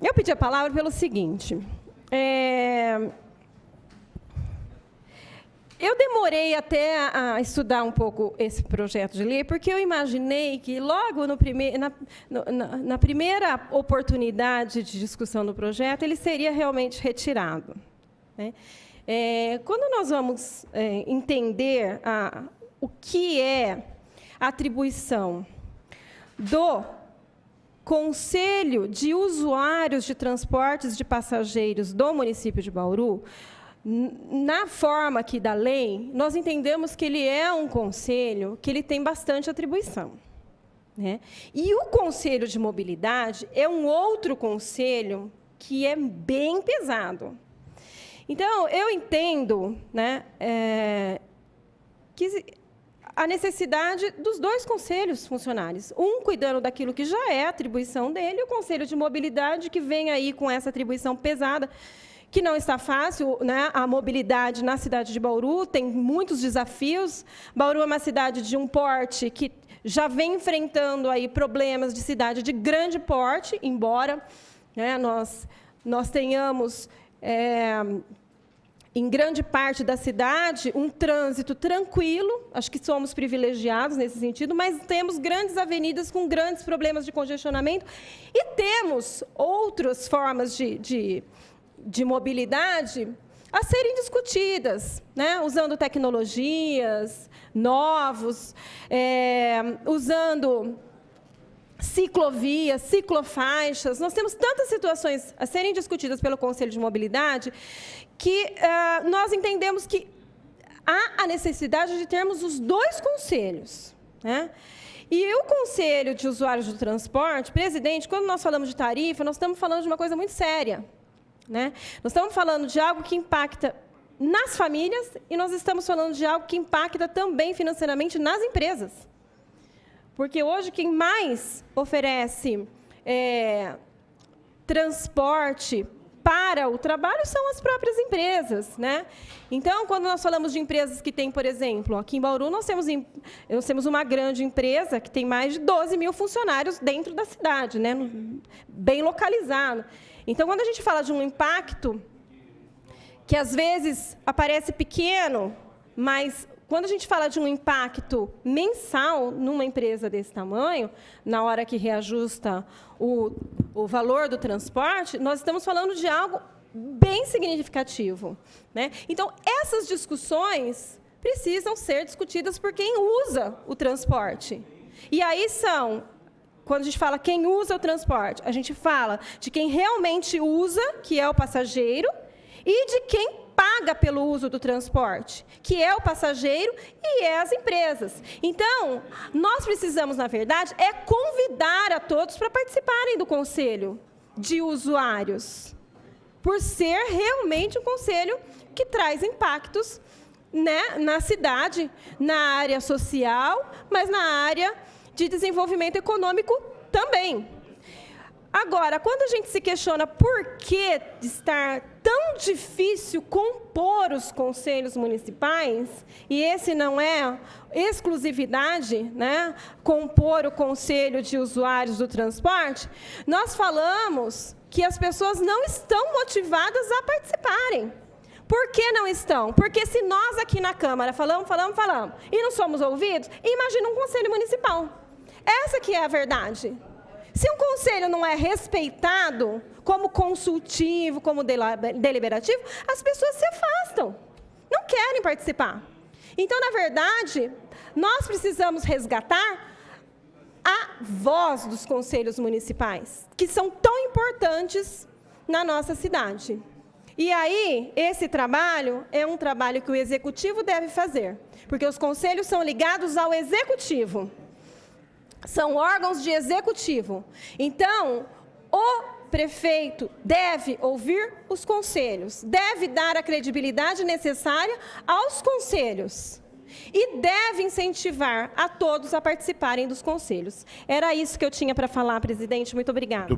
Eu pedi a palavra pelo seguinte. Eu demorei até a estudar um pouco esse projeto de lei, porque eu imaginei que, logo na primeira oportunidade de discussão do projeto, ele seria realmente retirado, né? Quando nós vamos entender o que é a atribuição do Conselho de Usuários de Transportes de Passageiros do município de Bauru, na forma aqui da lei, nós entendemos que ele é um conselho que ele tem bastante atribuição, né? E o Conselho de Mobilidade é um outro conselho que é bem pesado. Então, eu entendo, né, que a necessidade dos dois conselhos funcionários, um cuidando daquilo que já é atribuição dele, e o Conselho de Mobilidade, que vem aí com essa atribuição pesada, que não está fácil, né? A mobilidade na cidade de Bauru tem muitos desafios. Bauru é uma cidade de um porte que já vem enfrentando aí problemas de cidade de grande porte, embora, né, nós tenhamos, em grande parte da cidade, um trânsito tranquilo, acho que somos privilegiados nesse sentido, mas temos grandes avenidas com grandes problemas de congestionamento e temos outras formas de mobilidade a serem discutidas, né? Usando tecnologias novos, usando ciclovias, ciclofaixas. Nós temos tantas situações a serem discutidas pelo Conselho de Mobilidade que nós entendemos que há a necessidade de termos os dois conselhos, né? E o Conselho de Usuários do Transporte, presidente, quando nós falamos de tarifa, nós estamos falando de uma coisa muito séria, né? Nós estamos falando de algo que impacta nas famílias e nós estamos falando de algo que impacta também financeiramente nas empresas. Porque hoje quem mais oferece transporte para o trabalho são as próprias empresas, né? Então, quando nós falamos de empresas que têm, por exemplo, aqui em Bauru, nós temos uma grande empresa que tem mais de 12 mil funcionários dentro da cidade, né? Bem localizado. Então, quando a gente fala de um impacto que, às vezes, aparece pequeno, mas quando a gente fala de um impacto mensal numa empresa desse tamanho, na hora que reajusta o valor do transporte, nós estamos falando de algo bem significativo, né? Então, essas discussões precisam ser discutidas por quem usa o transporte. E aí quando a gente fala quem usa o transporte, a gente fala de quem realmente usa, que é o passageiro, e de quem paga pelo uso do transporte, que é o passageiro e as empresas. Então, nós precisamos, na verdade, convidar a todos para participarem do Conselho de Usuários, por ser realmente um conselho que traz impactos, né, na cidade, na área social, mas na área de desenvolvimento econômico também. Agora, quando a gente se questiona por que estar tão difícil compor os conselhos municipais, e esse não é exclusividade, né, compor o Conselho de Usuários do Transporte, nós falamos que as pessoas não estão motivadas a participarem. Por que não estão? Porque se nós aqui na Câmara falamos, e não somos ouvidos, imagina um conselho municipal. Essa que é a verdade. Se um conselho não é respeitado como consultivo, como deliberativo, as pessoas se afastam, não querem participar. Então, na verdade, nós precisamos resgatar a voz dos conselhos municipais, que são tão importantes na nossa cidade. E aí, esse trabalho é um trabalho que o Executivo deve fazer, porque os conselhos são ligados ao Executivo. São órgãos de executivo. Então, o prefeito deve ouvir os conselhos, deve dar a credibilidade necessária aos conselhos e deve incentivar a todos a participarem dos conselhos. Era isso que eu tinha para falar, presidente. Muito obrigada.